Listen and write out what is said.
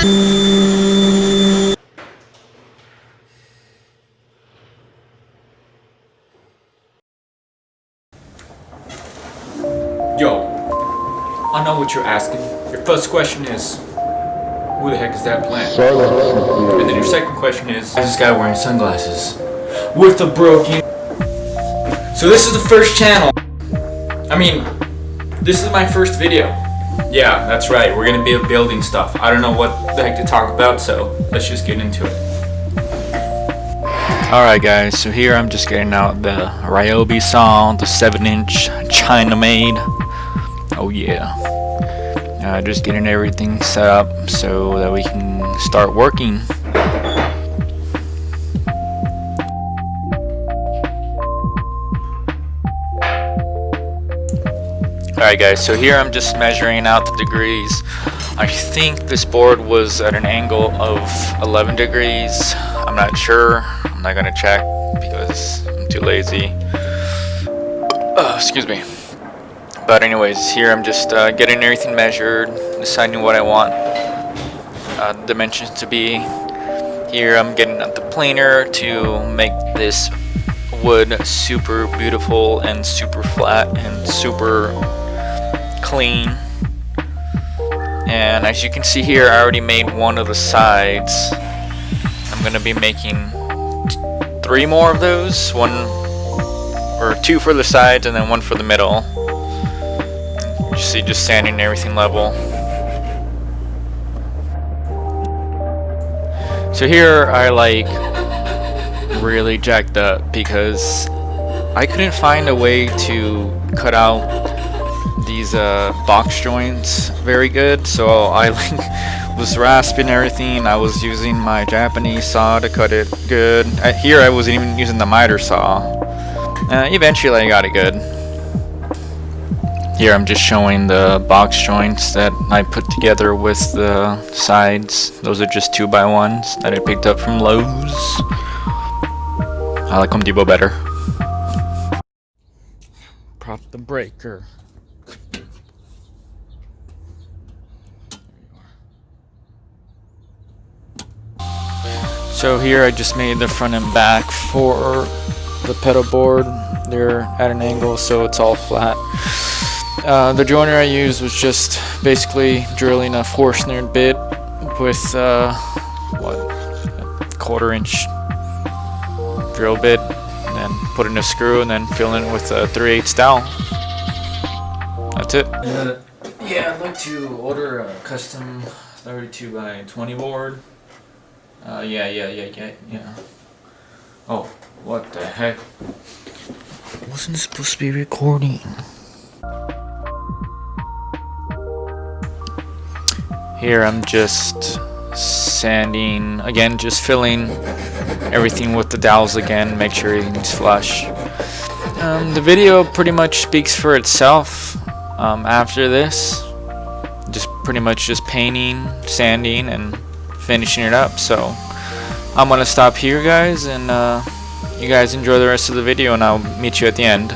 Yo, I know what you're asking. Your first question is, who the heck is that plant? And then your second question is, why is this guy wearing sunglasses with a broken... So this is the first channel. I mean, this is my first video. Yeah, that's right. We're gonna be building stuff. I don't know what the heck to talk about, so let's just get into it. Alright guys, so here I'm just getting out the Ryobi saw, the 7-inch China made. Oh yeah. Just getting everything set up so that we can start working. Alright guys, so here I'm just measuring out the degrees. I think this board was at an angle of 11 degrees. I'm not sure. I'm not gonna check because I'm too lazy. Excuse me. But anyways, here I'm just getting everything measured, deciding what I want dimensions to be. Here I'm getting out the planer to make this wood super beautiful and super flat and super clean. And as you can see here, I already made one of the sides. I'm gonna be making 3 more of those, 2 for the sides and then 1 for the middle. You see, just sanding everything level. So here I really jacked up because I couldn't find a way to cut out these box joints very good, so I was rasping everything. I was using my Japanese saw to cut it good. Here I wasn't even using the miter saw. Eventually I got it good. Here I'm just showing the box joints that I put together with the sides. Those are just 2x1s that I picked up from Lowe's. I like Home Depot better. Prop the breaker. So here I just made the front and back for the pedal board. They're at an angle, so it's all flat. The joiner I used was just basically drilling a 4-snared bit with a 1/4-inch drill bit, and then putting a screw, and then filling it with a 3/8 dowel. That's it. Yeah, I'd like to order a custom 32x20 board. Yeah. Oh, what the heck? Wasn't supposed to be recording. Here I'm just sanding again, just filling everything with the dowels again, make sure everything's flush. The video pretty much speaks for itself. After this, just pretty much just painting, sanding, and finishing it up. So I'm gonna stop here guys, and you guys enjoy the rest of the video, and I'll meet you at the end.